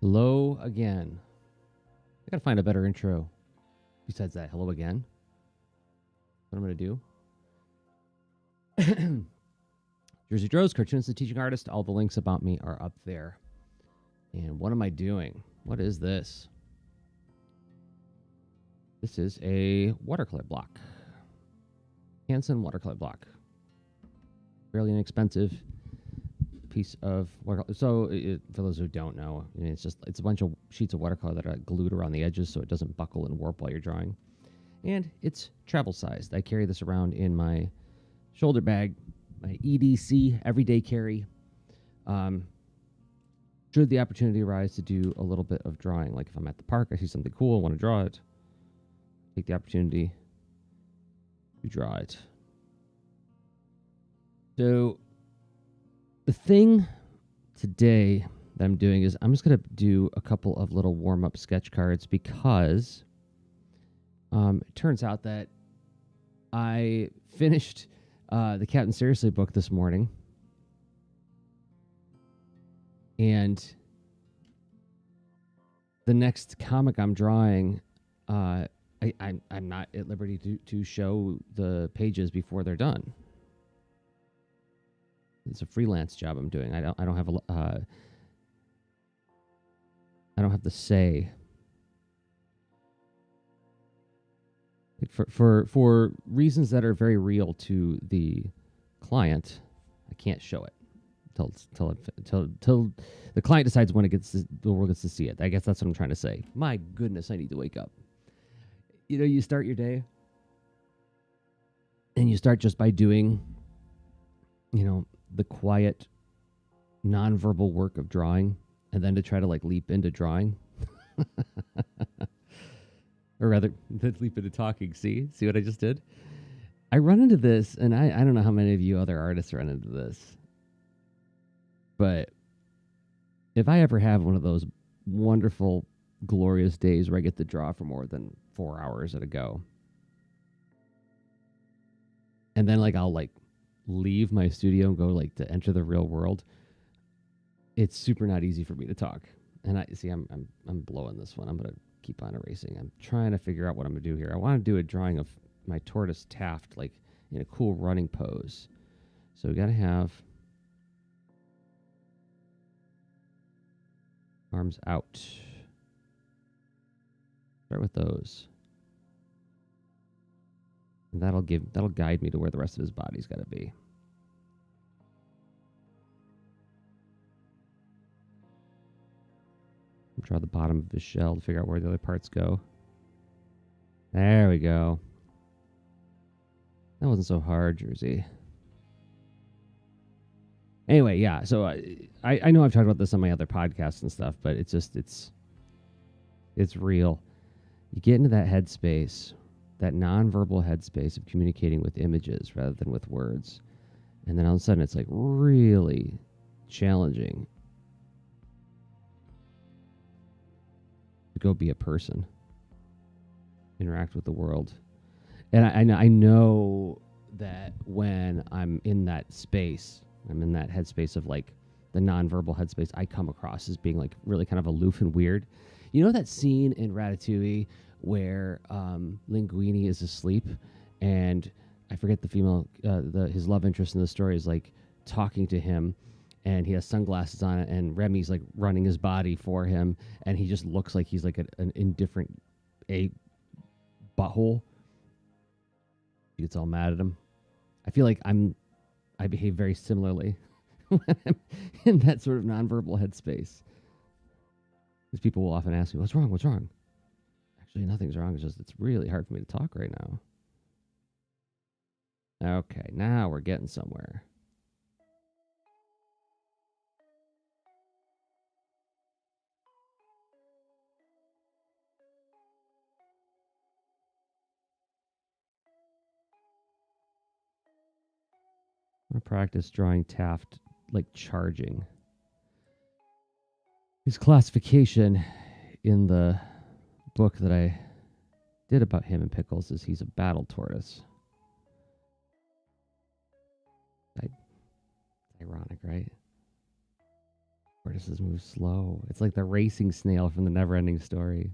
Hello again. I gotta find a better intro besides that. Hello again. What I'm gonna do. Jerzy Drozd, cartoonist and teaching artist. All the links about me are up there. And what am I doing? What is this? This is a watercolor block. Hansen watercolor block. Fairly inexpensive piece of watercolor. So, for those who don't know, I mean, it's a bunch of sheets of watercolor that are glued around the edges so it doesn't buckle and warp while you're drawing. And it's travel sized. I carry this around in my shoulder bag, my EDC, everyday carry. Should the opportunity arise to do a little bit of drawing, like if I'm at the park, I see something cool, I want to draw it, take the opportunity to draw it. So the thing today that I'm doing is I'm just going to do a couple of little warm-up sketch cards because it turns out that I finished the Captain Seriously book this morning. And the next comic I'm drawing, I'm not at liberty to show the pages before they're done. It's a freelance job I'm doing. I don't have the say. For reasons that are very real to the client, I can't show it till the client decides when the world gets to see it. I guess that's what I'm trying to say. My goodness, I need to wake up. You know, you start your day, and you start just by doing, the quiet, nonverbal work of drawing, and then to try to leap into drawing. Or rather, leap into talking. See what I just did? I run into this, and I don't know how many of you other artists run into this. But if I ever have one of those wonderful, glorious days where I get to draw for more than 4 hours at a go, and then I'll leave my studio and go to enter the real world, it's super not easy for me to talk. And I'm blowing this one. I'm gonna keep on erasing. I'm trying to figure out what I'm gonna do here. I want to do a drawing of my tortoise Taft in a cool running pose. So we gotta have arms out. Start with those. And that'll guide me to where the rest of his body's got to be. Draw the bottom of his shell to figure out where the other parts go. There we go. That wasn't so hard, Jerzy. Anyway, yeah, so I know I've talked about this on my other podcasts and stuff, but it's real. You get into that headspace, that nonverbal headspace of communicating with images rather than with words. And then all of a sudden it's really challenging to go be a person, interact with the world. And I know that when I'm in that space, I'm in that headspace of the nonverbal headspace, I come across as being really kind of aloof and weird. You know that scene in Ratatouille where Linguini is asleep, and I forget the female, his love interest in the story is talking to him, and he has sunglasses on, and Remy's running his body for him, and he just looks like he's an indifferent butthole. He gets all mad at him. I feel like I behave very similarly when I'm in that sort of nonverbal headspace. Because people will often ask me, what's wrong? What's wrong? Actually, nothing's wrong. It's just it's really hard for me to talk right now. Okay, now we're getting somewhere. I'm going to practice drawing Taft charging. His classification in the book that I did about him and Pickles is he's a battle tortoise. Ironic, right? Tortoises move slow. It's like the racing snail from the Never-Ending Story.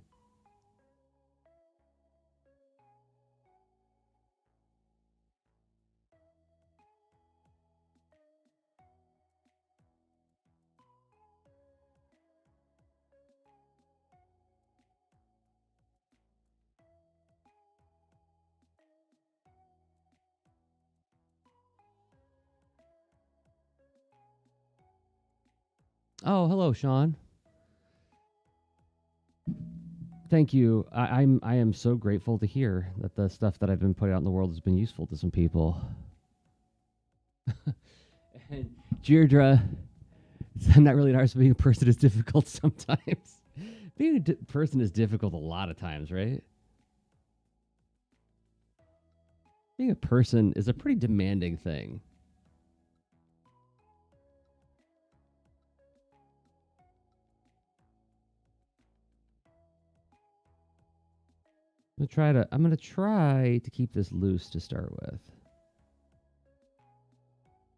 Oh, hello, Sean. Thank you. I am so grateful to hear that the stuff that I've been putting out in the world has been useful to some people. And Deirdre, I'm not really an artist. Being a person is difficult sometimes. Being a person is difficult a lot of times, right? Being a person is a pretty demanding thing. I'm gonna try to keep this loose to start with.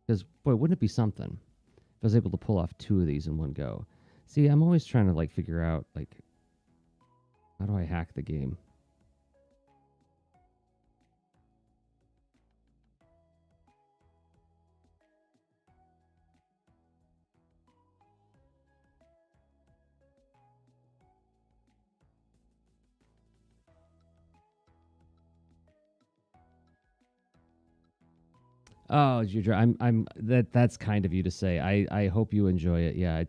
Because boy, wouldn't it be something if I was able to pull off 2 of these in one go? See, I'm always trying to like figure out like how do I hack the game? Oh, Deirdre, that's kind of you to say. I hope you enjoy it. Yeah,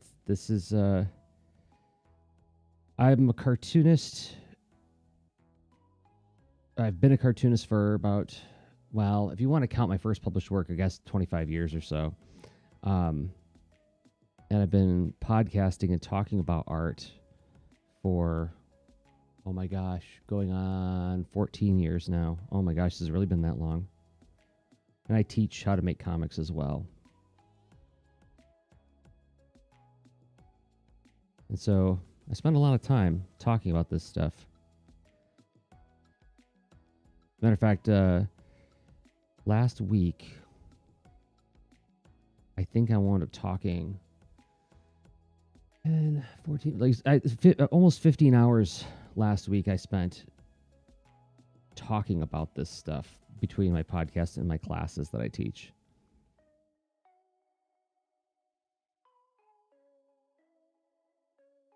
I'm a cartoonist. I've been a cartoonist for about, well, if you want to count my first published work, I guess 25 years or so. And I've been podcasting and talking about art for, oh my gosh, going on 14 years now. Oh my gosh, has it really been that long? And I teach how to make comics as well. And so I spend a lot of time talking about this stuff. Matter of fact, last week, I think I wound up talking and 14, almost 15 hours last week I spent talking about this stuff between my podcast and my classes that I teach.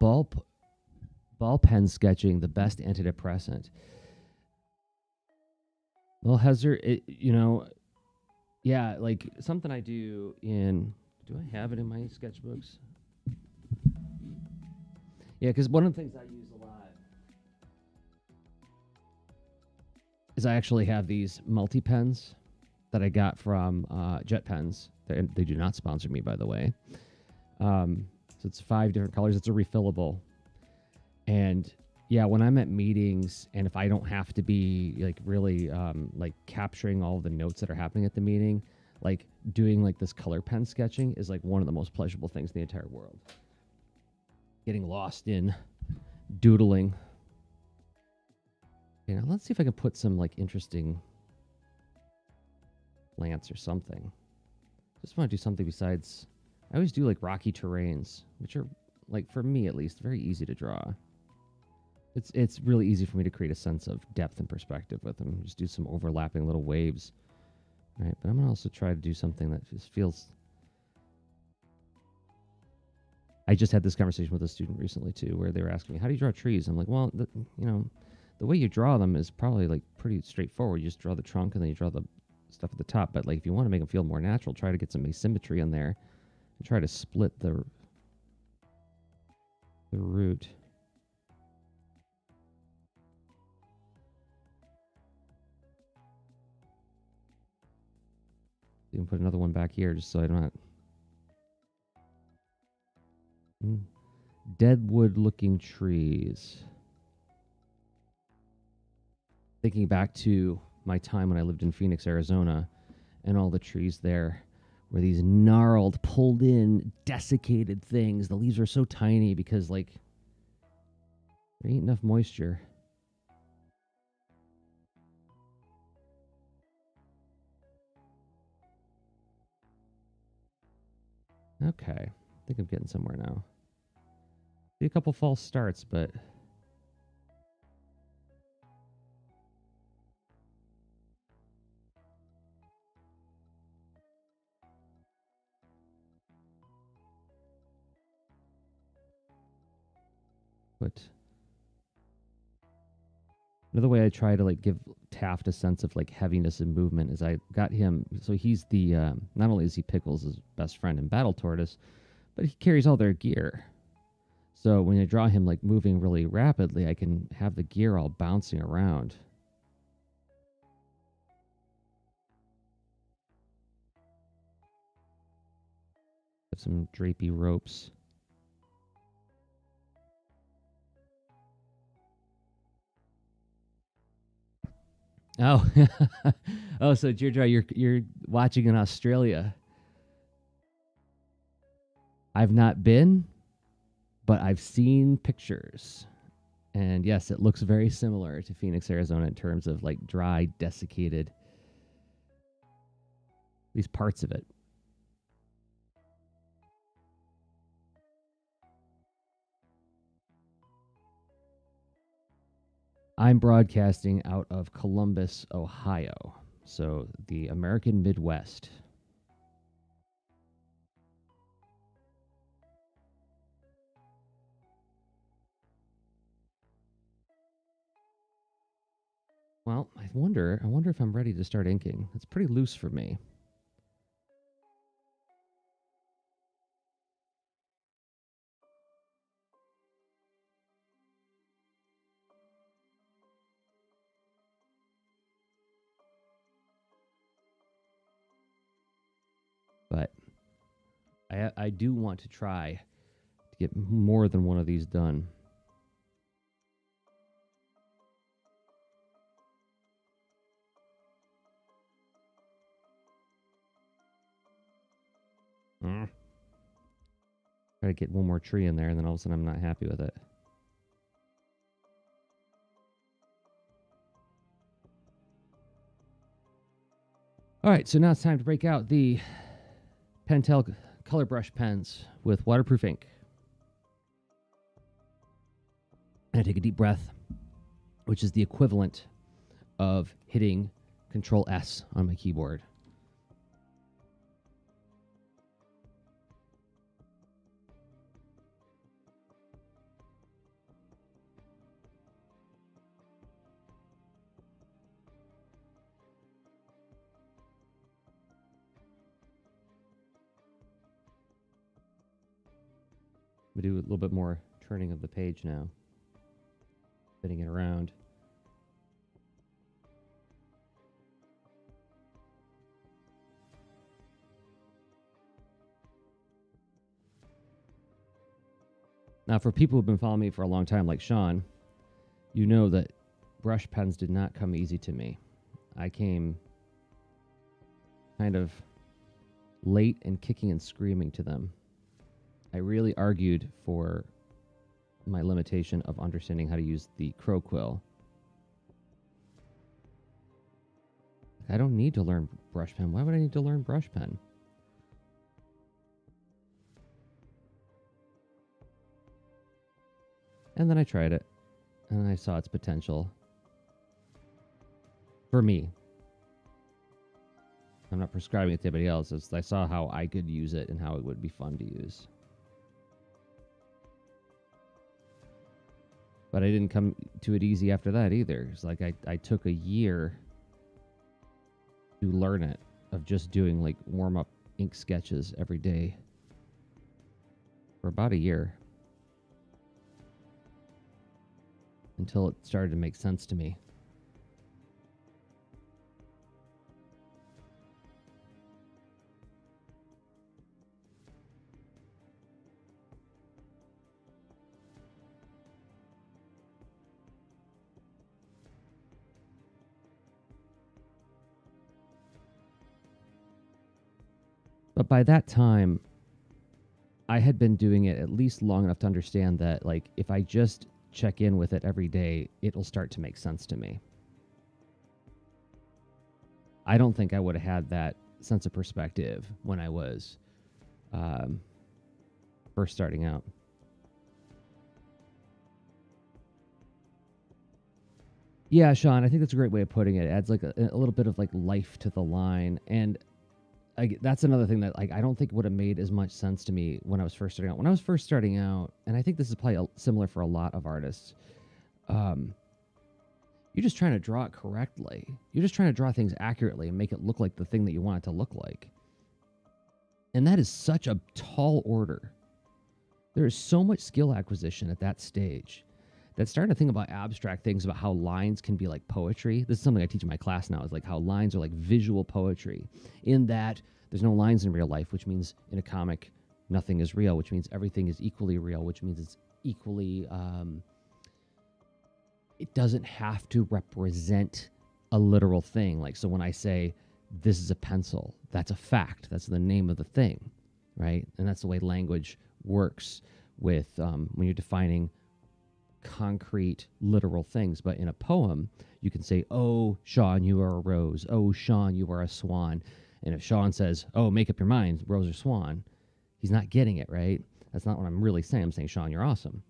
Ball pen sketching, the best antidepressant. Well, yeah, like something I do I have it in my sketchbooks? Yeah, because one of the things I use a lot is I actually have these multi pens that I got from Jet Pens. They do not sponsor me, by the way. So it's 5 different colors. It's a refillable. And yeah, when I'm at meetings and if I don't have to be like really like capturing all of the notes that are happening at the meeting, like doing like this color pen sketching is like one of the most pleasurable things in the entire world. Getting lost in doodling. You know, let's see if I can put some like interesting plants or something. Just want to do something besides. I always do like rocky terrains, which are like for me at least very easy to draw. It's really easy for me to create a sense of depth and perspective with them. Just do some overlapping little waves, right? But I'm gonna also try to do something that just feels. I just had this conversation with a student recently too, where they were asking me, "How do you draw trees?" I'm like, "Well, the way you draw them is probably like pretty straightforward. You just draw the trunk and then you draw the stuff at the top. But like if you want to make them feel more natural, try to get some asymmetry in there and try to split the root." You can put another one back here just so I'm not. Deadwood looking trees. Thinking back to my time when I lived in Phoenix, Arizona, and all the trees there were these gnarled, pulled in, desiccated things. The leaves are so tiny because, like, there ain't enough moisture. Okay. think I'm getting somewhere now. See a couple false starts, but another way I try to like give Taft a sense of like heaviness and movement is I got him. So he's the not only is he Pickles' best friend in Battle Tortoise, but he carries all their gear. So when I draw him like moving really rapidly, I can have the gear all bouncing around. Have some drapey ropes. Oh, oh, so Deirdre, you're watching in Australia. I've not been, but I've seen pictures. And yes, it looks very similar to Phoenix, Arizona in terms of like dry, desiccated, these parts of it. I'm broadcasting out of Columbus, Ohio. So the American Midwest. Well, I wonder if I'm ready to start inking. It's pretty loose for me. But I do want to try to get more than one of these done. Try to get one more tree in there, and then all of a sudden I'm not happy with it. All right, so now it's time to break out the Pentel color brush pens with waterproof ink. And I take a deep breath, which is the equivalent of hitting Control S on my keyboard. We do a little bit more turning of the page now, spinning it around. Now, for people who've been following me for a long time, like Sean, you know that brush pens did not come easy to me. I came kind of late and kicking and screaming to them. I really argued for my limitation of understanding how to use the crow quill. I don't need to learn brush pen. Why would I need to learn brush pen? And then I tried it, and I saw its potential. For me. I'm not prescribing it to anybody else. I saw how I could use it and how it would be fun to use. But I didn't come to it easy after that either. It's like I took a year to learn it, of just doing like warm-up ink sketches every day for about a year. Until it started to make sense to me. But by that time, I had been doing it at least long enough to understand that, like, if I just check in with it every day, it'll start to make sense to me. I don't think I would have had that sense of perspective when I was first starting out. Yeah, Sean, I think that's a great way of putting it. It adds like a little bit of like life to the line. And that's another thing that like I don't think would have made as much sense to me when I was first starting out. When I was first starting out, and I think this is probably similar for a lot of artists, you're just trying to draw it correctly. You're just trying to draw things accurately and make it look like the thing that you want it to look like. And that is such a tall order. There is so much skill acquisition at that stage. That's starting to think about abstract things, about how lines can be like poetry. This is something I teach in my class now, is like how lines are like visual poetry, in that there's no lines in real life, which means in a comic, nothing is real, which means everything is equally real, which means it's equally, it doesn't have to represent a literal thing. Like, so when I say, this is a pencil, that's a fact. That's the name of the thing, right? And that's the way language works with when you're defining concrete, literal things. But in a poem, you can say, oh, Sean, you are a rose. Oh, Sean, you are a swan. And if Sean says, oh, make up your mind, rose or swan, he's not getting it, right? That's not what I'm really saying. I'm saying, Sean, you're awesome.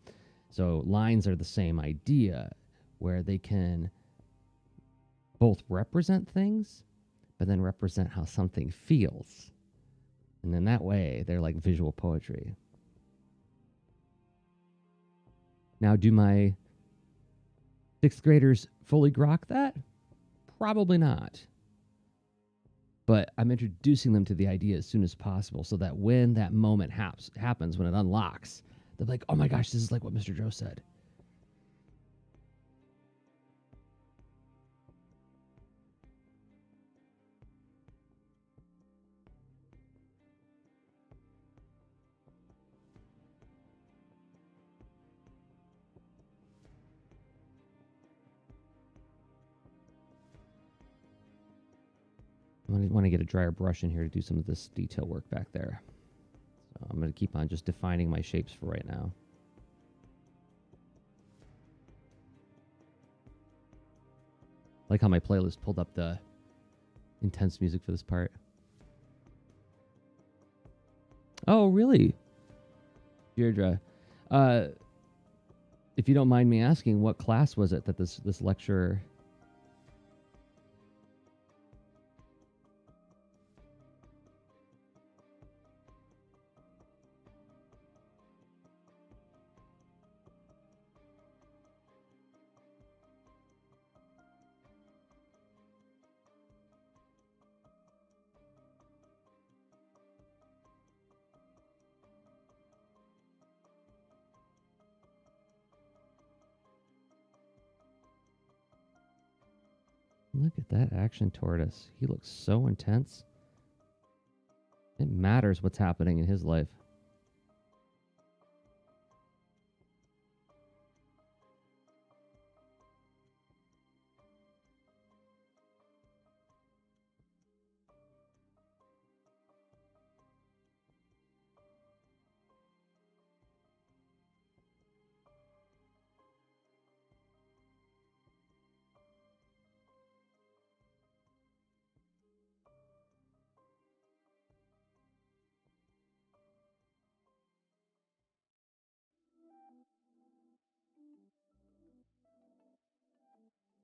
So lines are the same idea, where they can both represent things, but then represent how something feels. And then that way, they're like visual poetry. Now, do my sixth graders fully grok that? Probably not. But I'm introducing them to the idea as soon as possible, so that when that moment happens, when it unlocks, they're like, oh my gosh, this is like what Mr. Drozd said. I want to get a drier brush in here to do some of this detail work back there. So I'm going to keep on just defining my shapes for right now. I like how my playlist pulled up the intense music for this part. Oh, really? Deirdre. If you don't mind me asking, what class was it that this lecturer... Look at that action tortoise. He looks so intense. It matters what's happening in his life.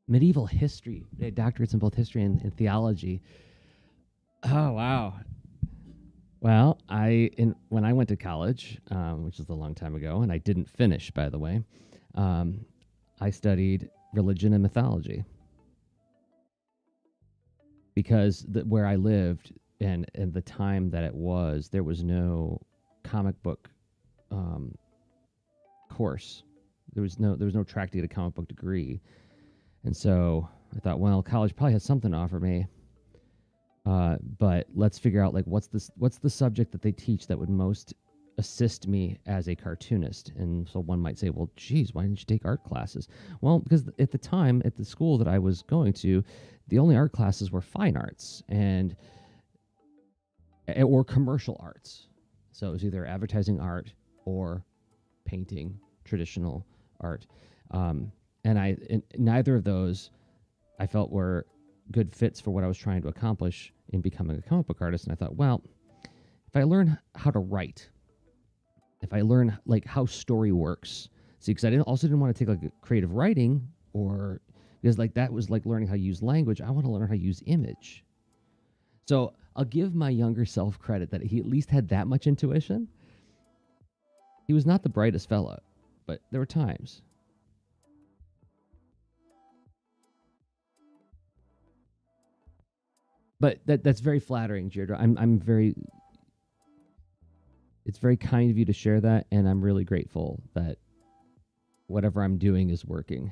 Medieval history, doctorates in both history and theology. Oh, wow. Well, when I went to college, which is a long time ago, and I didn't finish, by the way, I studied religion and mythology, because where I lived and the time that it was, there was no comic book course. There was no track to get a comic book degree. And so I thought, well, college probably has something to offer me. But let's figure out like what's the subject that they teach that would most assist me as a cartoonist. And so one might say, well, geez, why didn't you take art classes? Well, because at the time at the school that I was going to, the only art classes were fine arts or commercial arts. So it was either advertising art or painting, traditional art. And neither of those I felt were good fits for what I was trying to accomplish in becoming a comic book artist. And I thought, well, if I learn how to write if I learn like how story works. See, because I didn't want to take like creative writing, or because like that was like learning how to use language. I want to learn how to use image. So I'll give my younger self credit that he at least had that much intuition. He was not the brightest fellow, but there were times. But that's very flattering, Deirdre. I'm very. It's very kind of you to share that, and I'm really grateful that whatever I'm doing is working.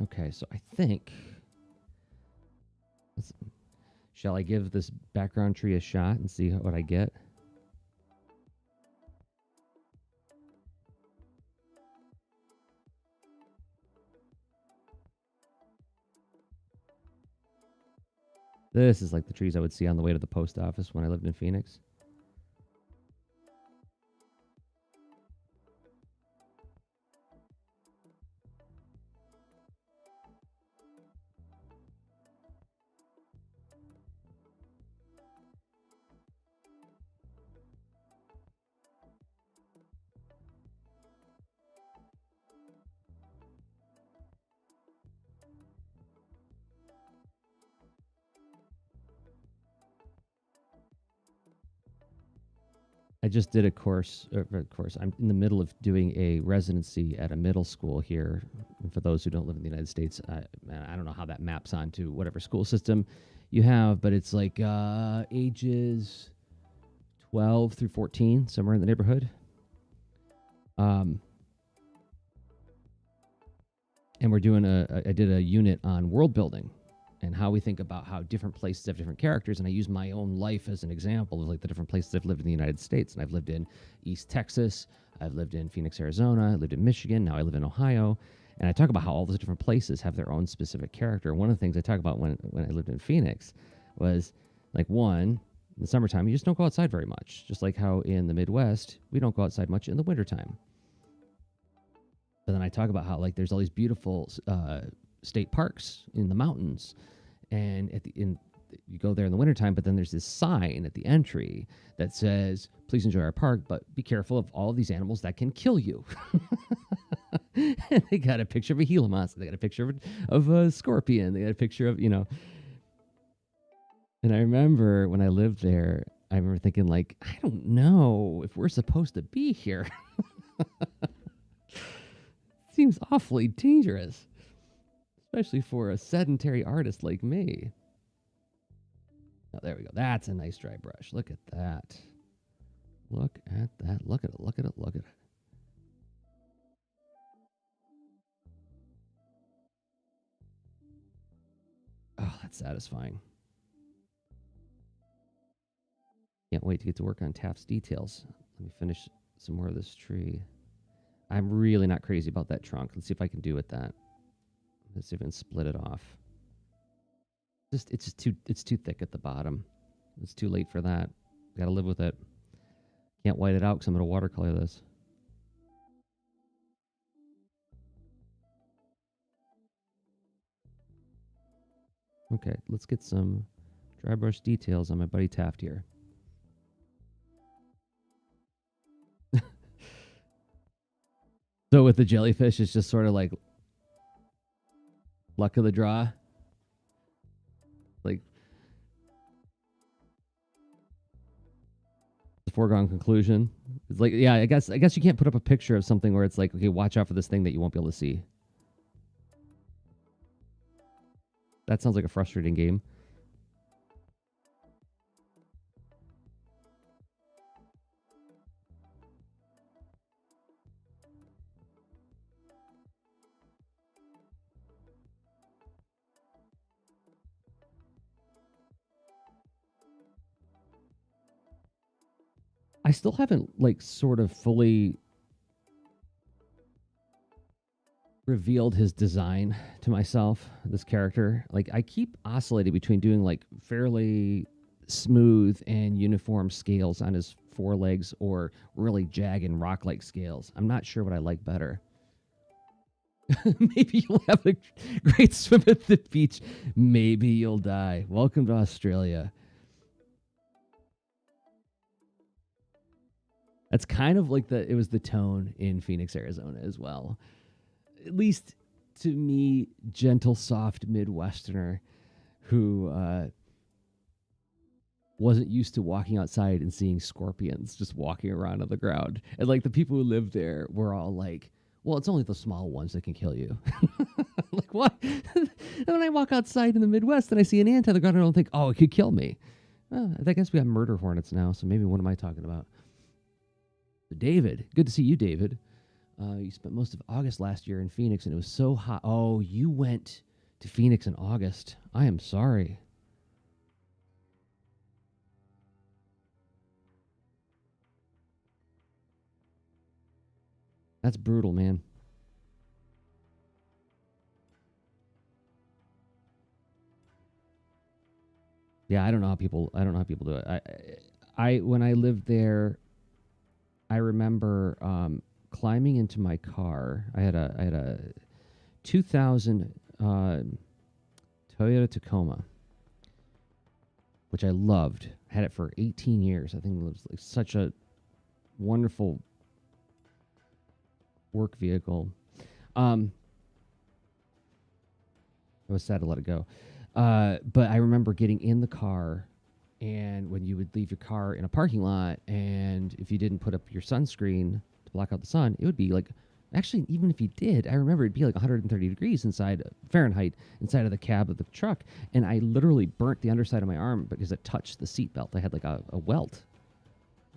Okay, so I think. Shall I give this background tree a shot and see what I get? This is like the trees I would see on the way to the post office when I lived in Phoenix. I just did a course. I'm in the middle of doing a residency at a middle school here. And for those who don't live in the United States, I don't know how that maps onto whatever school system you have, but it's like ages 12 through 14, somewhere in the neighborhood. And we're doing I did a unit on world building and how we think about how different places have different characters. And I use my own life as an example of like the different places I've lived in the United States. And I've lived in East Texas. I've lived in Phoenix, Arizona. I lived in Michigan. Now I live in Ohio. And I talk about how all those different places have their own specific character. One of the things I talk about when I lived in Phoenix was like, one, in the summertime, you just don't go outside very much. Just like how in the Midwest, we don't go outside much in the wintertime. But then I talk about how like there's all these beautiful state parks in the mountains, and you go there in the wintertime, but then there's this sign at the entry that says, please enjoy our park, but be careful of all of these animals that can kill you. And they got a picture of a Gila monster. They got a picture of a scorpion. They got a picture of, And I remember when I lived there, I remember thinking like, I don't know if we're supposed to be here. Seems awfully dangerous, especially for a sedentary artist like me. Oh, there we go. That's a nice dry brush. Look at that. Look at that. Look at it. Look at it. Look at it. Oh, that's satisfying. Can't wait to get to work on Taft's details. Let me finish some more of this tree. I'm really not crazy about that trunk. Let's see if I can do with that. Let's see if I can split it off. It's too thick at the bottom. It's too late for that. Gotta live with it. Can't white it out because I'm gonna watercolor this. Okay, let's get some dry brush details on my buddy Taft here. So with the jellyfish, it's just sort of like luck of the draw. Like the foregone conclusion. It's like, yeah, I guess you can't put up a picture of something where it's like, okay, watch out for this thing that you won't be able to see. That sounds like a frustrating game. I still haven't like sort of fully revealed his design to myself, this character. Like I keep oscillating between doing like fairly smooth and uniform scales on his forelegs or really jagged and rock-like scales. I'm not sure what I like better. Maybe you'll have a great swim at the beach. Maybe you'll die. Welcome to Australia. That's kind of like it was the tone in Phoenix, Arizona as well. At least to me, gentle, soft Midwesterner who wasn't used to walking outside and seeing scorpions just walking around on the ground. And like the people who lived there were all like, well, it's only the small ones that can kill you. Like, what? And when I walk outside in the Midwest and I see an ant on the ground, I don't think, oh, it could kill me. I guess we have murder hornets now, so maybe what am I talking about? David, good to see you, David. You spent most of August last year in Phoenix, and it was so hot. Oh, you went to Phoenix in August. I am sorry. That's brutal, man. Yeah, I don't know how people do it. I when I lived there, I remember climbing into my car. I had a 2000 Toyota Tacoma, which I loved. I had it for 18 years. I think it was like such a wonderful work vehicle. I was sad to let it go. But I remember getting in the car, and when you would leave your car in a parking lot, and if you didn't put up your sunscreen to block out the sun, it would be like, actually, even if you did, I remember it'd be like 130 degrees inside Fahrenheit inside of the cab of the truck. And I literally burnt the underside of my arm because it touched the seatbelt. I had like a welt.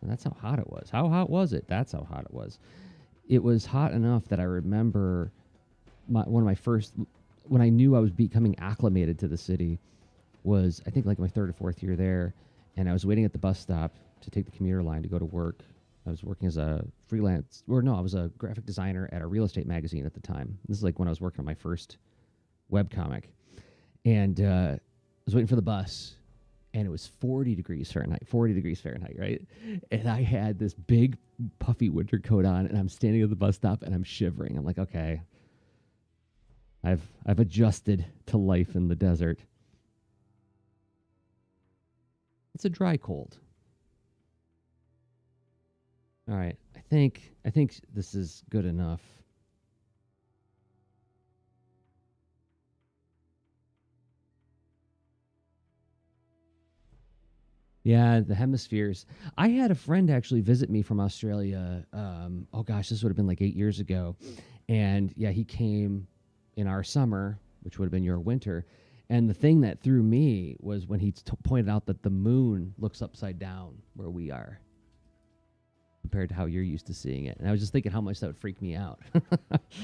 And that's how hot it was. How hot was it? That's how hot it was. It was hot enough that I remember one of my first, when I knew I was becoming acclimated to the city, was I think like my third or fourth year there, and I was waiting at the bus stop to take the commuter line to go to work. I was working as a freelance, or no, I was a graphic designer at a real estate magazine at the time. This is like when I was working on my first webcomic, and I was waiting for the bus, and it was 40 degrees Fahrenheit, right? And I had this big puffy winter coat on, and I'm standing at the bus stop, and I'm shivering. I'm like, okay, I've adjusted to life in the desert. It's a dry cold. All right, I think this is good enough. Yeah, the hemispheres. I had a friend actually visit me from Australia. Oh gosh, this would have been like 8 years ago, and yeah, he came in our summer, which would have been your winter. And the thing that threw me was when he pointed out that the moon looks upside down where we are compared to how you're used to seeing it. And I was just thinking how much that would freak me out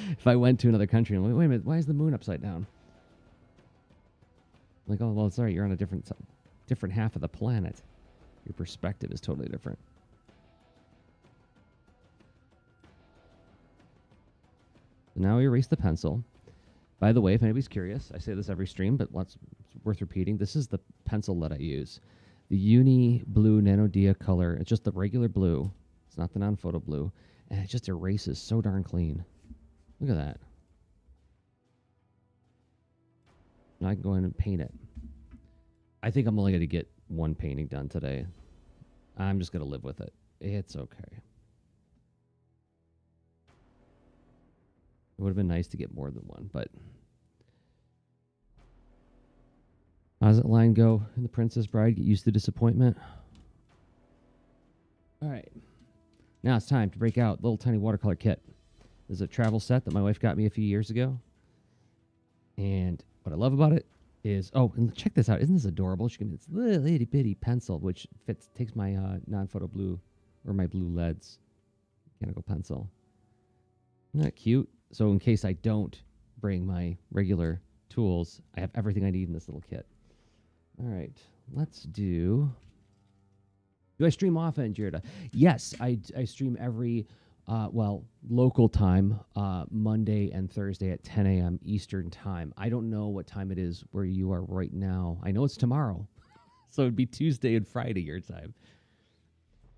if I went to another country and wait a minute, why is the moon upside down? Like, oh well, sorry, you're on a different half of the planet. Your perspective is totally different. So now we erase the pencil. By the way, if anybody's curious, I say this every stream, but it's worth repeating. This is the pencil that I use. The Uni Blue Nano Dia color. It's just the regular blue. It's not the non-photo blue. And it just erases so darn clean. Look at that. Now I can go in and paint it. I think I'm only going to get one painting done today. I'm just going to live with it. It's okay. It would have been nice to get more than one, but how does that line go in The Princess Bride? Get used to disappointment. All right. Now it's time to break out little tiny watercolor kit. This is a travel set that my wife got me a few years ago. And what I love about it is, oh, and check this out. Isn't this adorable? She can, it's a little itty bitty pencil, which takes my non-photo blue or my blue leads mechanical pencil. Isn't that cute? So in case I don't bring my regular tools, I have everything I need in this little kit. All right, let's do I stream often, Jared? Yes, I stream every, local time, Monday and Thursday at 10 a.m. Eastern time. I don't know what time it is where you are right now. I know it's tomorrow, so it'd be Tuesday and Friday your time.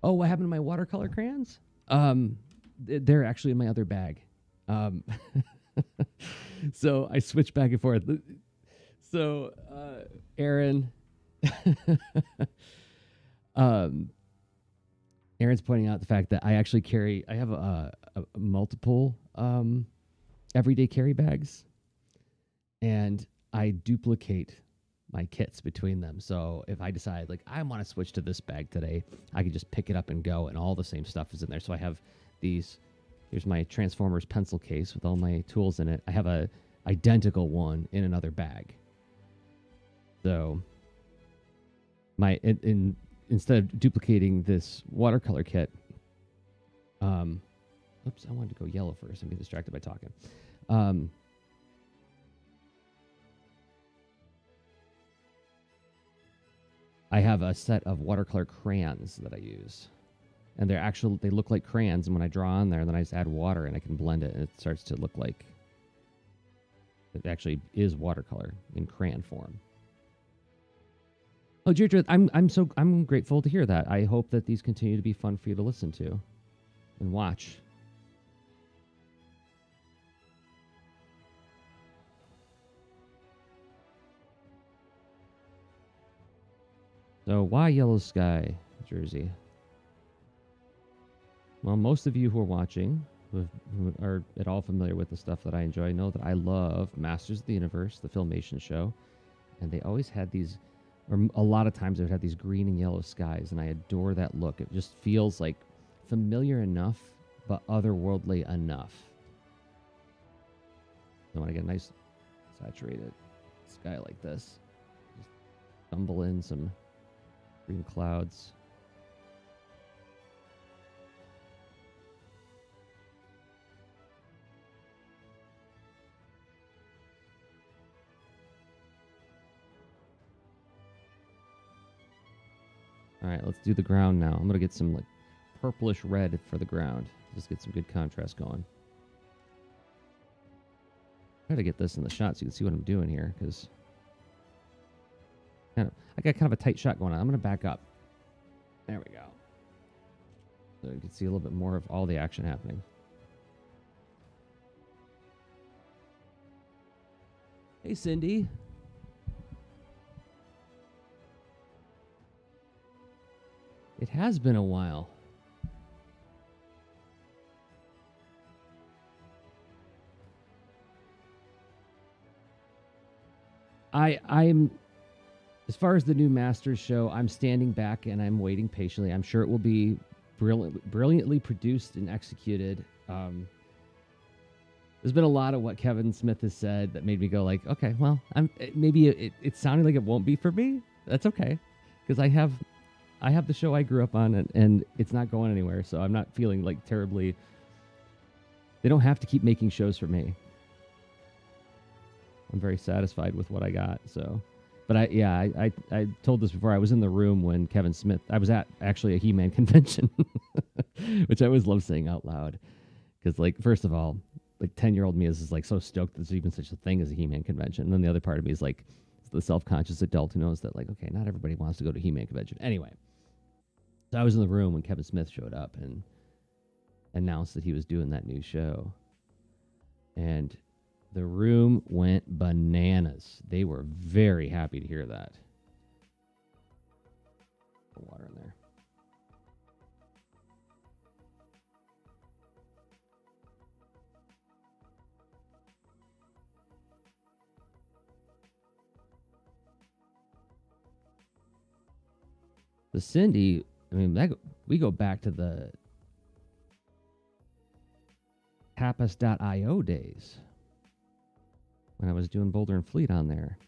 Oh, what happened to my watercolor crayons? They're actually in my other bag. So I switch back and forth. So Aaron, um, Aaron's pointing out the fact that I actually I have a multiple everyday carry bags, and I duplicate my kits between them. So if I decide like I want to switch to this bag today, I can just pick it up and go, and all the same stuff is in there. So I have these. Here's my Transformers pencil case with all my tools in it. I have a identical one in another bag. So instead of duplicating this watercolor kit, oops, I wanted to go yellow first. I'm getting distracted by talking. I have a set of watercolor crayons that I use. And they look like crayons. And when I draw on there, then I just add water and I can blend it. And it starts to look like it actually is watercolor in crayon form. Oh, Jerzy, I'm grateful to hear that. I hope that these continue to be fun for you to listen to and watch. So why Yellow Sky, Jerzy? Well, most of you who are watching, who are at all familiar with the stuff that I enjoy, know that I love Masters of the Universe, the Filmation show. And they always had these, or a lot of times they would have these green and yellow skies, and I adore that look. It just feels like familiar enough, but otherworldly enough. I want to get a nice saturated sky like this. Just stumble in some green clouds. All right, let's do the ground now. I'm going to get some like purplish red for the ground. Just get some good contrast going. Try to get this in the shot so you can see what I'm doing here, because I got kind of a tight shot going on. I'm going to back up. There we go. So you can see a little bit more of all the action happening. Hey, Cindy. It has been a while. I'm as far as the new Masters show, I'm standing back and I'm waiting patiently. I'm sure it will be brilliantly produced and executed. There's been a lot of what Kevin Smith has said that made me go like, okay, well, maybe it sounded like it won't be for me. That's okay, because I have the show I grew up on, and it's not going anywhere. So I'm not feeling like terribly. They don't have to keep making shows for me. I'm very satisfied with what I got. So, but I told this before. I was in the room when Kevin Smith. I was at actually a He-Man convention, which I always love saying out loud, because like first of all, like 10-year-old me is like so stoked there's even such a thing as a He-Man convention, and then the other part of me is like the self-conscious adult who knows that like okay, not everybody wants to go to a He-Man convention. Anyway, so I was in the room when Kevin Smith showed up and announced that he was doing that new show, and the room went bananas. They were very happy to hear that. Put water in there. The Cindy, I mean, we go back to the tapas.io days when I was doing Boulder and Fleet on there.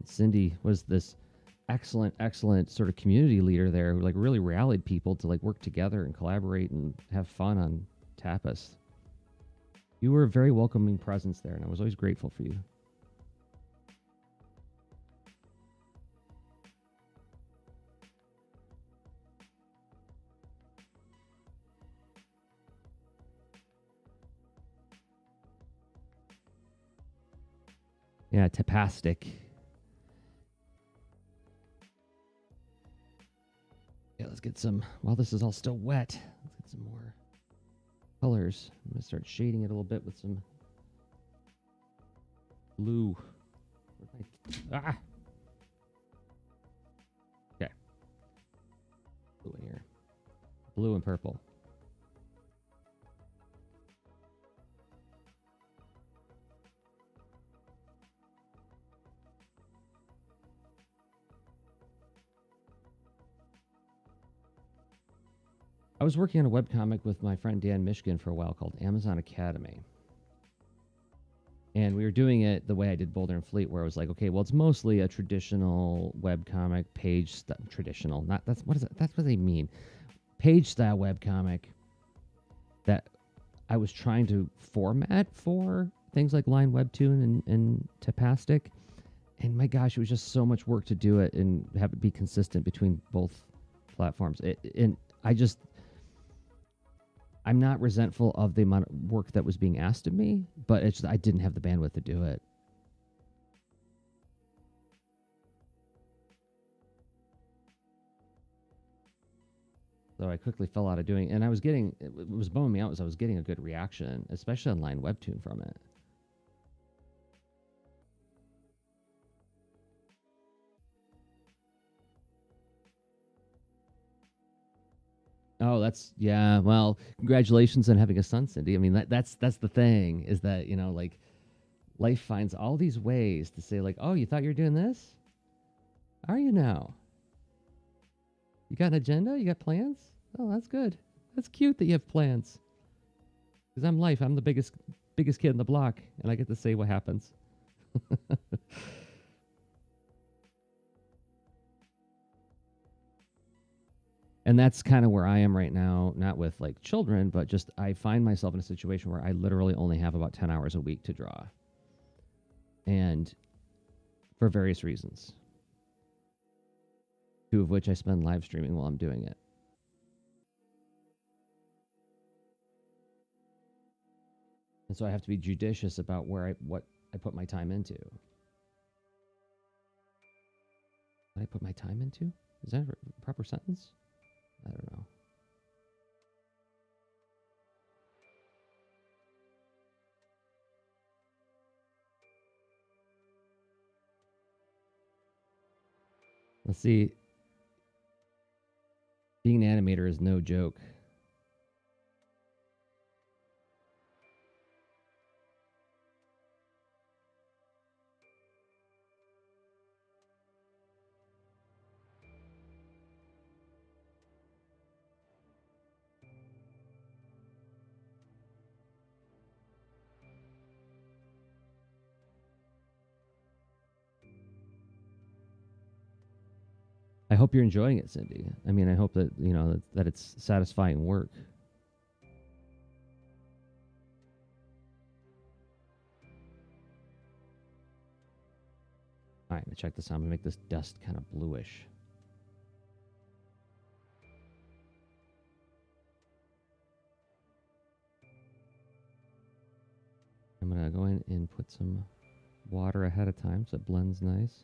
Cindy was this excellent sort of community leader there who like really rallied people to like work together and collaborate and have fun on Tapas. You were a very welcoming presence there, and I was always grateful for you. Yeah, Tapastic. Yeah, let's get some. While this is all still wet, let's get add some more colors. I'm going to start shading it a little bit with some blue. Ah! Okay. Blue in here. Blue and purple. I was working on a webcomic with my friend Dan Mishkin for a while called Amazon Academy. And we were doing it the way I did Boulder and Fleet, where I was like, okay, well, it's mostly a traditional webcomic page traditional. Not that's what is it? That's what they mean. Page style webcomic that I was trying to format for things like Line Webtoon and Tapastic. And my gosh, it was just so much work to do it and have it be consistent between both platforms. I'm not resentful of the amount of work that was being asked of me, but it's I didn't have the bandwidth to do it. So I quickly fell out of doing it. And I was getting, it was bumming me out as I was getting a good reaction, especially on Line Webtoon from it. Oh, yeah. Well, congratulations on having a son, Cindy. I mean, that's the thing is that, like life finds all these ways to say like, oh, you thought you were doing this? Are you now? You got an agenda? You got plans? Oh, that's good. That's cute that you have plans. Because I'm life. I'm the biggest kid in the block, and I get to say what happens. And that's kind of where I am right now, not with like children, but just I find myself in a situation where I literally only have about 10 hours a week to draw. And for various reasons. Two of which I spend live streaming while I'm doing it. And so I have to be judicious about what I put my time into. What I put my time into? Is that a proper sentence? I don't know. Let's see. Being an animator is no joke. I hope you're enjoying it, Cindy. I mean, I hope that, that it's satisfying work. All right, I'm going to check this out. I'm going to make this dust kind of bluish. I'm going to go in and put some water ahead of time so it blends nice.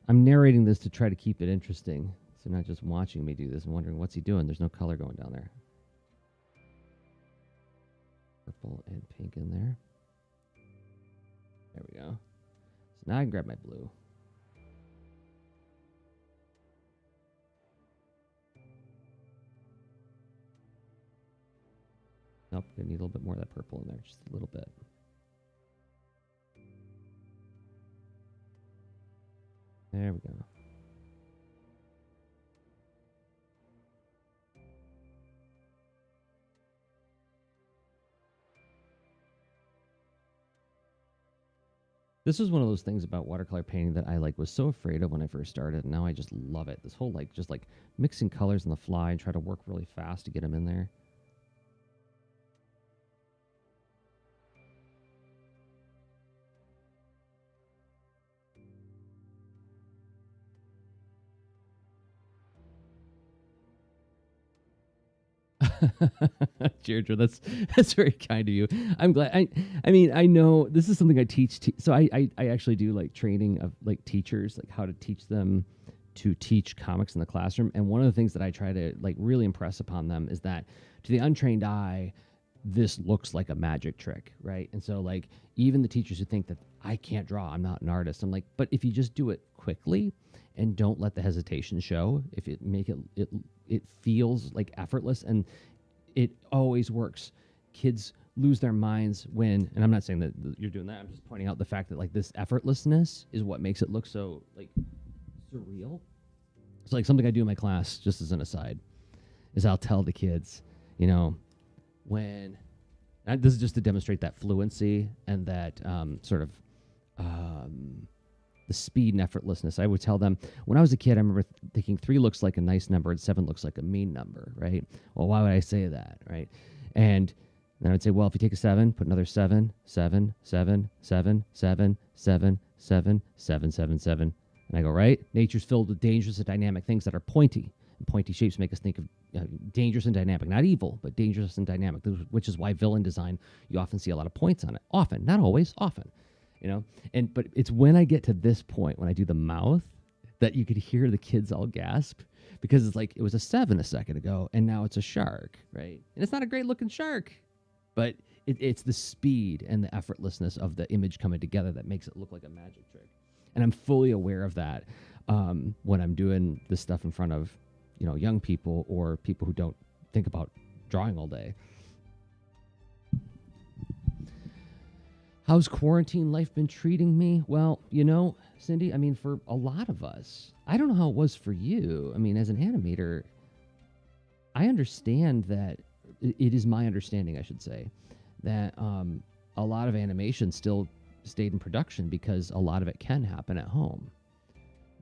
I'm narrating this to try to keep it interesting. So not just watching me do this and wondering what's he doing. There's no color going down there. Purple and pink in there. There we go. So now I can grab my blue. Nope, gonna need a little bit more of that purple in there, just a little bit. There we go. This was one of those things about watercolor painting that I was so afraid of when I first started, and now I just love it. This whole just mixing colors on the fly and try to work really fast to get them in there. Deirdre, that's very kind of you. I'm glad. I mean, I know this is something I teach. So I actually do like training of like teachers, like how to teach them to teach comics in the classroom. And one of the things that I try to like really impress upon them is that to the untrained eye, this looks like a magic trick, right? And so like even the teachers who think that I can't draw, I'm not an artist. I'm like, but if you just do it quickly and don't let the hesitation show, if it make it feels like effortless, and it always works. Kids lose their minds when, and I'm not saying that you're doing that. I'm just pointing out the fact that like this effortlessness is what makes it look so like surreal. It's like something I do in my class, just as an aside, is I'll tell the kids, you know, when this is just to demonstrate that fluency and that sort of the speed and effortlessness. I would tell them when I was a kid, I remember thinking 3 looks like a nice number and 7 looks like a mean number, right? Well, why would I say that, right? And then I would say, well, if you take a 7, put another 7, 7, 7, 7, 7, 7, 7, 7, 7, 7. And I go, right? Nature's filled with dangerous and dynamic things that are pointy. And pointy shapes make us think of dangerous and dynamic. Not evil, but dangerous and dynamic, which is why villain design, you often see a lot of points on it. Often, not always, often. You know, but it's when I get to this point, when I do the mouth, that you could hear the kids all gasp, because it's like it was a 7 a second ago and now it's a shark, right? And it's not a great looking shark, but it's the speed and the effortlessness of the image coming together that makes it look like a magic trick. And I'm fully aware of that when I'm doing this stuff in front of, you know, young people or people who don't think about drawing all day. How's quarantine life been treating me? Well, you know, Cindy, I mean, for a lot of us, I don't know how it was for you. I mean, as an animator, I understand that it is my understanding, I should say, that a lot of animation still stayed in production because a lot of it can happen at home,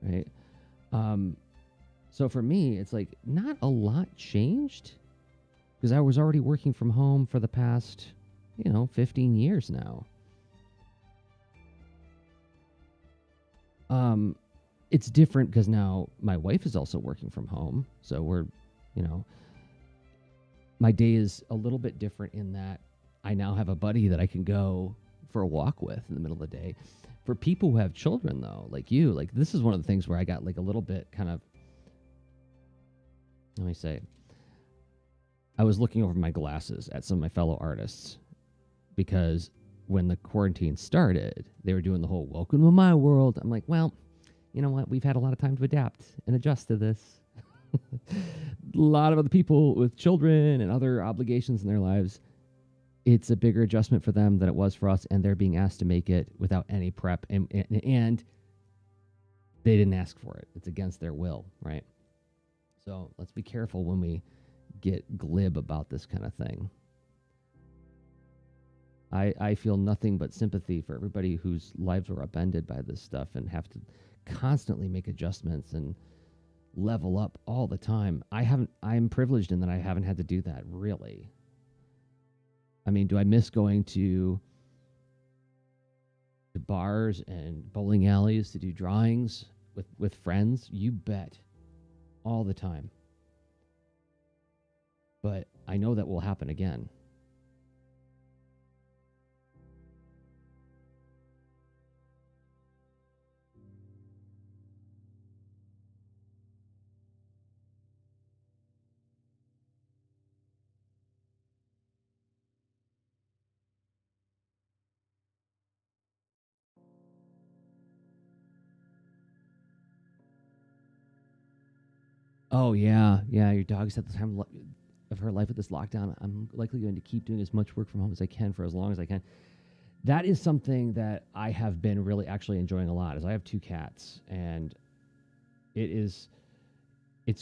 right? So for me, it's like not a lot changed because I was already working from home for the past, 15 years now. It's different because now my wife is also working from home. So we're, my day is a little bit different in that I now have a buddy that I can go for a walk with in the middle of the day. For people who have children, though, like you, like this is one of the things where I got like a little bit kind of, let me say, I was looking over my glasses at some of my fellow artists because when the quarantine started, they were doing the whole welcome to my world. I'm like, well, you know what? We've had a lot of time to adapt and adjust to this. A lot of other people with children and other obligations in their lives, it's a bigger adjustment for them than it was for us, and they're being asked to make it without any prep, and they didn't ask for it. It's against their will, right? So let's be careful when we get glib about this kind of thing. I feel nothing but sympathy for everybody whose lives were upended by this stuff and have to constantly make adjustments and level up all the time. I'm privileged in that I haven't had to do that, really. I mean, do I miss going to bars and bowling alleys to do drawings with friends? You bet. All the time. But I know that will happen again. Oh yeah, yeah. Your dog's at the time of her life with this lockdown. I'm likely going to keep doing as much work from home as I can for as long as I can. That is something that I have been really actually enjoying a lot. Is I have 2 cats, and it's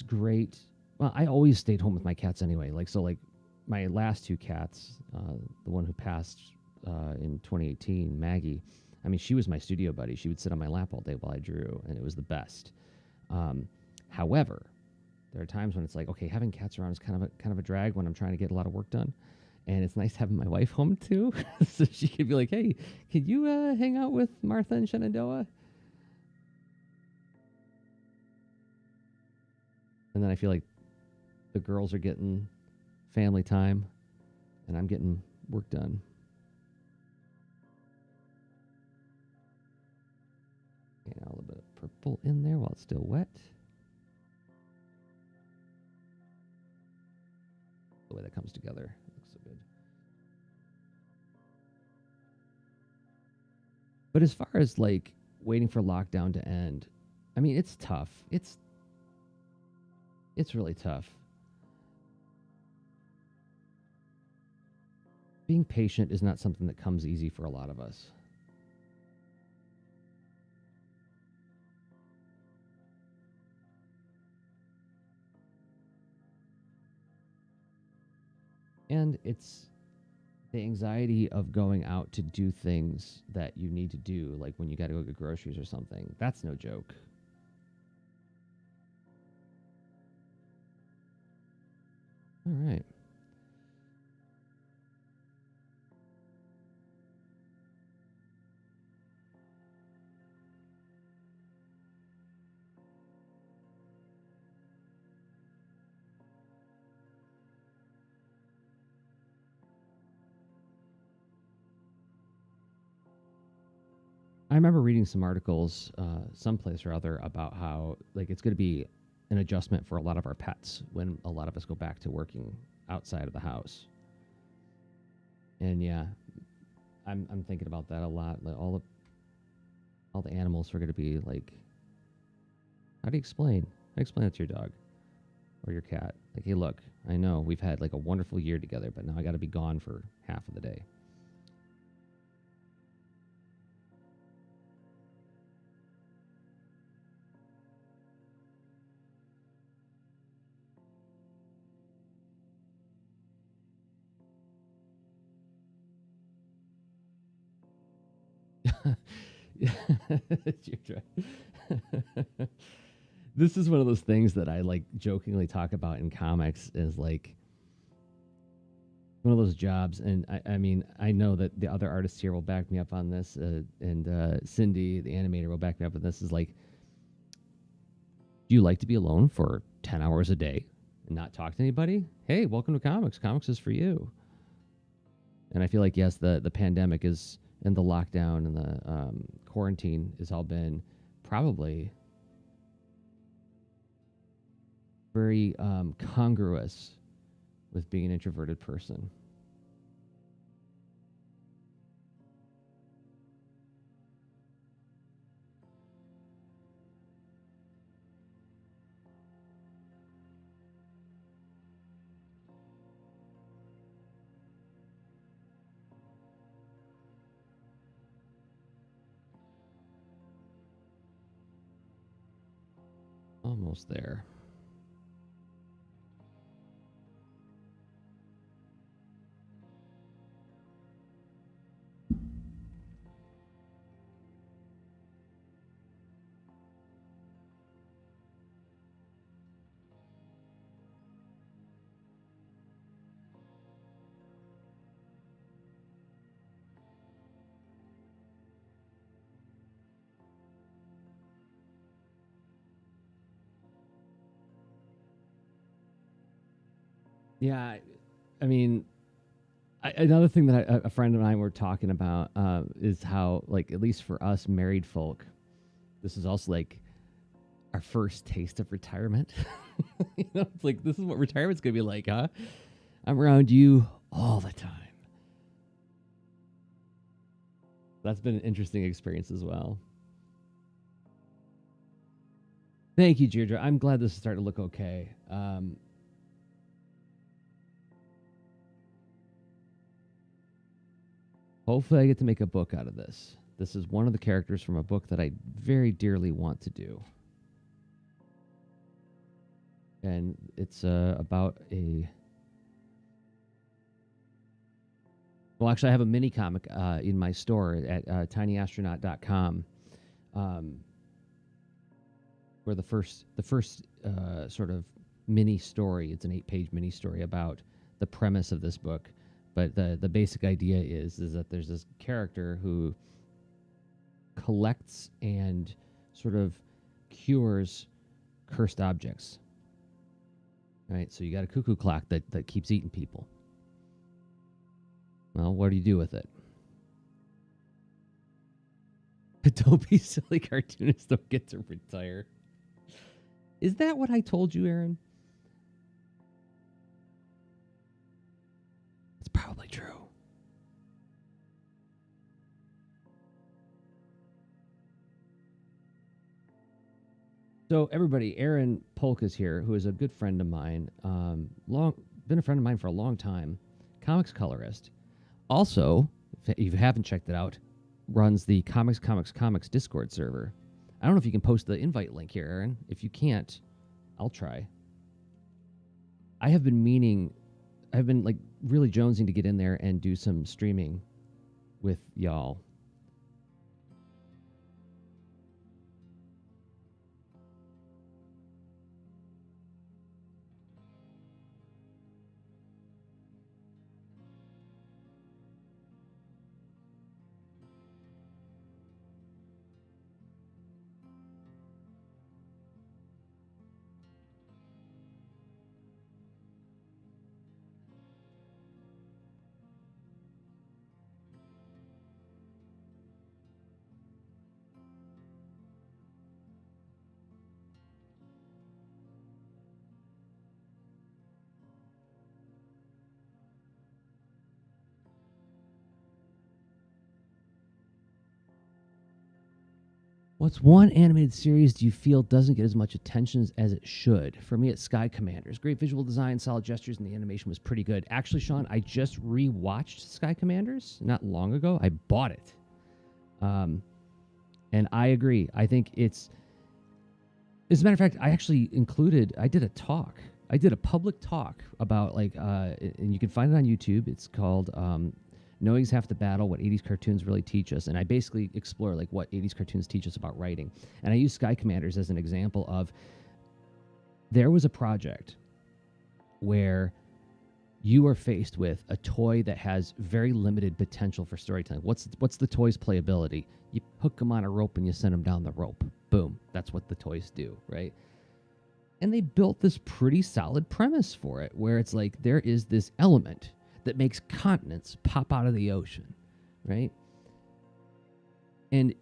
great. Well, I always stayed home with my cats anyway. Like my last 2 cats, the one who passed in 2018, Maggie. I mean, she was my studio buddy. She would sit on my lap all day while I drew, and it was the best. However, there are times when it's like, okay, having cats around is kind of a drag when I'm trying to get a lot of work done, and it's nice having my wife home too, so she could be like, "Hey, could you hang out with Martha and Shenandoah?" And then I feel like the girls are getting family time, and I'm getting work done. And a little bit of purple in there while it's still wet. The way that comes together looks so good. But as far as like waiting for lockdown to end, I mean, it's tough. It's really tough. Being patient is not something that comes easy for a lot of us. And it's the anxiety of going out to do things that you need to do, like when you got to go get groceries or something. That's no joke. All right. I remember reading some articles, someplace or other, about how like it's going to be an adjustment for a lot of our pets when a lot of us go back to working outside of the house. And yeah, I'm thinking about that a lot. Like all the animals are going to be like, how do you explain? How do you explain it to your dog or your cat? Like, hey, look, I know we've had like a wonderful year together, but now I got to be gone for half of the day. This is one of those things that I like jokingly talk about in comics is like one of those jobs. And I mean, I know that the other artists here will back me up on this. And Cindy, the animator, will back me up on this. Is like, do you like to be alone for 10 hours a day and not talk to anybody? Hey, welcome to comics. Comics is for you. And I feel like, yes, the pandemic is, and the lockdown and the quarantine has all been probably very congruous with being an introverted person. Almost there. Yeah, I mean, another thing that a friend and I were talking about is how, like, at least for us married folk, this is also like our first taste of retirement. It's like this is what retirement's gonna be like, huh? I'm around you all the time. That's been an interesting experience as well. Thank you, Deirdre. I'm glad this is starting to look okay. Hopefully, I get to make a book out of this. This is one of the characters from a book that I very dearly want to do. And it's about a. Well, actually, I have a mini comic in my store at tinyastronaut.com, where the first sort of mini story. It's an 8-page mini story about the premise of this book. But the basic idea is that there's this character who collects and sort of cures cursed objects. right? So you got a cuckoo clock that keeps eating people. Well, what do you do with it? Don't be silly, cartoonists don't get to retire. Is that what I told you, Aaron? It's probably true. So everybody, Aaron Polk is here, who is a good friend of mine. Been a friend of mine for a long time. Comics colorist. Also, if you haven't checked it out, runs the Comics Discord server. I don't know if you can post the invite link here, Aaron. If you can't, I'll try. I've been like really jonesing to get in there and do some streaming with y'all. What's one animated series do you feel doesn't get as much attention as it should? For me, it's Sky Commanders. Great visual design, solid gestures, and the animation was pretty good. Actually, Sean, I just rewatched Sky Commanders not long ago. I bought it. And I agree. I think it's... As a matter of fact, I did a talk. I did a public talk about, and you can find it on YouTube. It's called... Knowing's Half the Battle, what 80s cartoons really teach us. And I basically explore what 80s cartoons teach us about writing. And I use Sky Commanders as an example of there was a project where you are faced with a toy that has very limited potential for storytelling. What's the toy's playability? You hook them on a rope and you send them down the rope. Boom. That's what the toys do, right? And they built this pretty solid premise for it where it's like there is this element that makes continents pop out of the ocean, right? And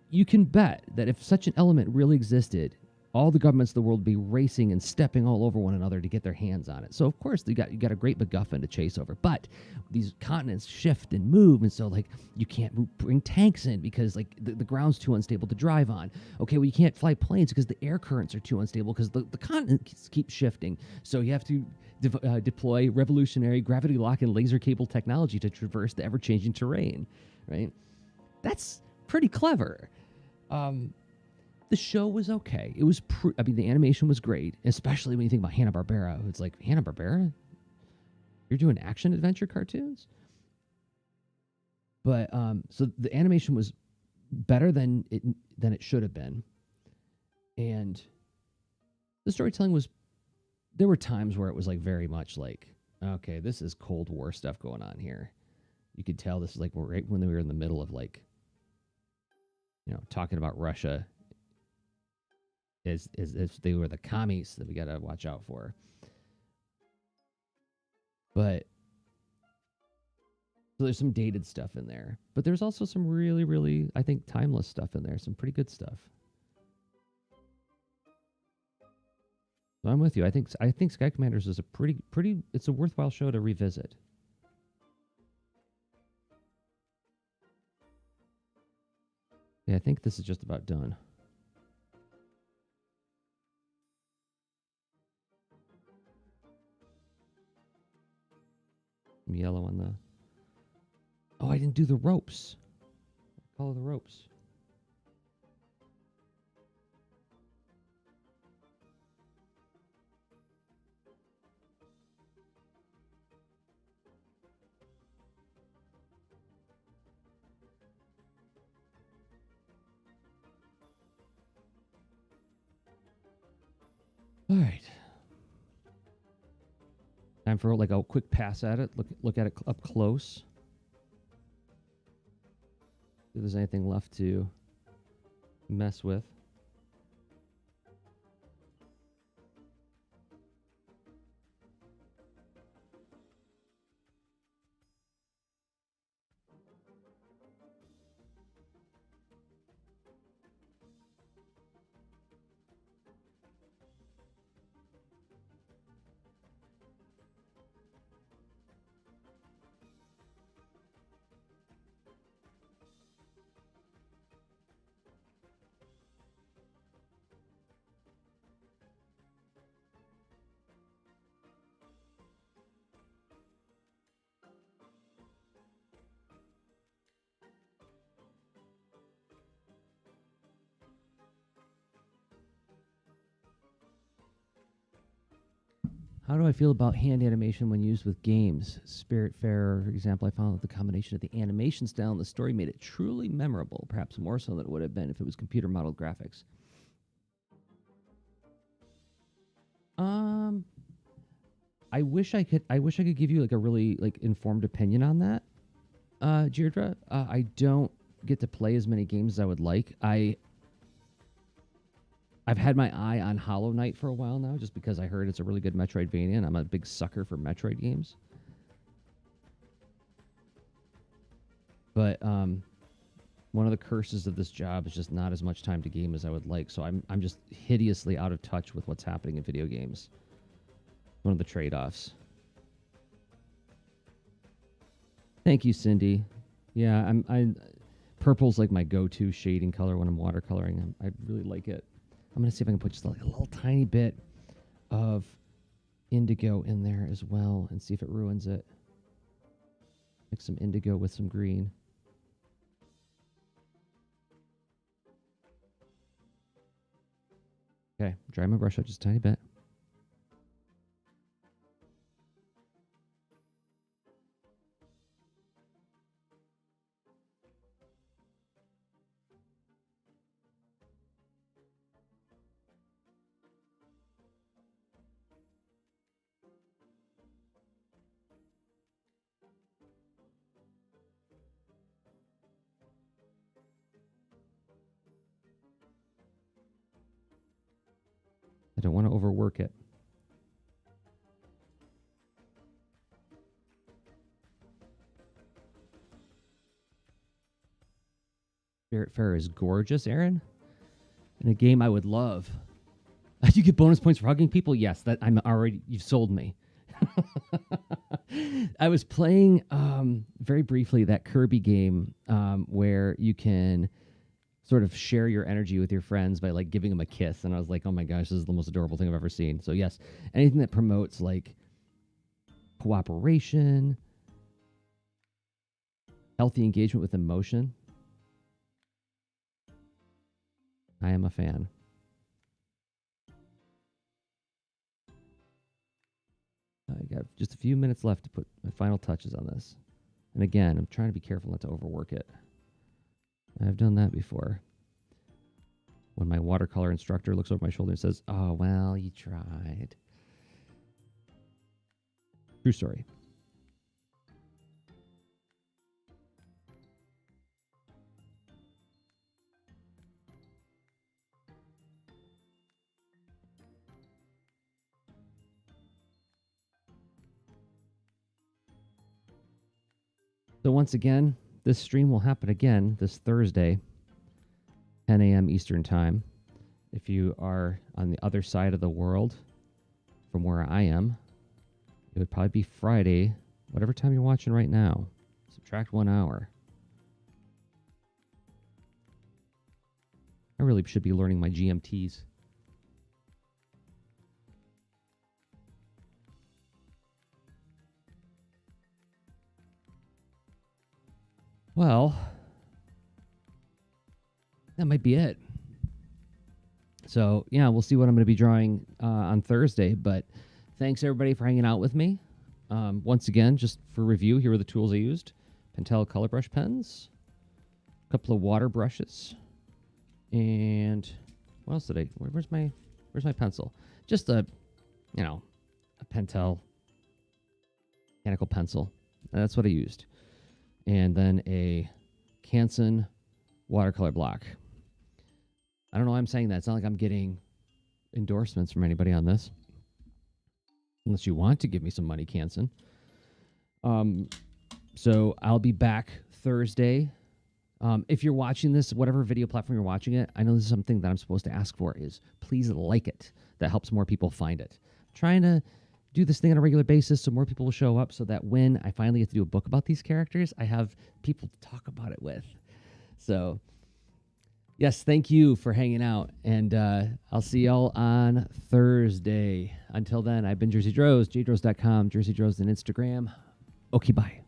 you can bet that if such an element really existed, all the governments of the world would be racing and stepping all over one another to get their hands on it. So of course you got a great MacGuffin to chase over, but these continents shift and move, and so you can't bring tanks in because the ground's too unstable to drive on. Okay, well you can't fly planes because the air currents are too unstable because the continents keep shifting. So you have to deploy revolutionary gravity lock and laser cable technology to traverse the ever-changing terrain, right? That's pretty clever. The show was okay. It was, the animation was great, especially when you think about Hanna-Barbera. It's like, Hanna-Barbera? You're doing action-adventure cartoons? But, so the animation was better than it should have been. And the storytelling was, there were times where it was very much okay, this is Cold War stuff going on here. You could tell this is right when we were in the middle of talking about Russia as if they were the commies that we got to watch out for. But so there's some dated stuff in there, but there's also some really, really, I think, timeless stuff in there. Some pretty good stuff. So I'm with you. I think Sky Commanders is a pretty. It's a worthwhile show to revisit. Yeah, I think this is just about done. Some yellow on the... Oh, I didn't do the ropes. Follow the ropes. All right. Time for a quick pass at it. Look at it up close. See if there's anything left to mess with. How do I feel about hand animation when used with games? Spiritfarer, for example, I found that the combination of the animation style and the story made it truly memorable, perhaps more so than it would have been if it was computer modeled graphics. I wish I could give you like a really like informed opinion on that, Deirdre. I don't get to play as many games as I would like. I've had my eye on Hollow Knight for a while now, just because I heard it's a really good Metroidvania, and I'm a big sucker for Metroid games. But one of the curses of this job is just not as much time to game as I would like. So I'm just hideously out of touch with what's happening in video games. One of the trade-offs. Thank you, Cindy. Yeah, purple's like my go-to shading color when I'm watercoloring. I really like it. I'm going to see if I can put just like a little tiny bit of indigo in there as well and see if it ruins it. Mix some indigo with some green. Okay, dry my brush out just a tiny bit. I don't want to overwork it. Spiritfarer is gorgeous, Aaron. In a game I would love. You get bonus points for hugging people? Yes, that you've sold me. I was playing very briefly that Kirby game where you can sort of share your energy with your friends by like giving them a kiss, and I was like, oh my gosh, this is the most adorable thing I've ever seen. So yes, anything that promotes like cooperation, healthy engagement with emotion, I am a fan. I got just a few minutes left to put my final touches on this. And again, I'm trying to be careful not to overwork it. I've done that before. When my watercolor instructor looks over my shoulder and says, oh, well, you tried. True story. So once again, this stream will happen again this Thursday, 10 a.m. Eastern Time. If you are on the other side of the world from where I am, it would probably be Friday, whatever time you're watching right now. Subtract 1 hour. I really should be learning my GMTs. Well, that might be it. So, yeah, we'll see what I'm going to be drawing on Thursday. But thanks, everybody, for hanging out with me. Once again, just for review, here are the tools I used. Pentel color brush pens, a couple of water brushes, and what else did I... Where's my pencil? Just a Pentel mechanical pencil. That's what I used. And then a Canson watercolor block. I don't know why I'm saying that. It's not like I'm getting endorsements from anybody on this. Unless you want to give me some money, Canson. So I'll be back Thursday. If you're watching this, whatever video platform you're watching it, I know this is something that I'm supposed to ask for is please like it. That helps more people find it. I'm trying to do this thing on a regular basis so more people will show up so that when I finally get to do a book about these characters, I have people to talk about it with. So, yes, thank you for hanging out, and I'll see y'all on Thursday. Until then, I've been Jerzy Drozd, jdrozd.com, Jerzy Drozd on Instagram. Okay, bye.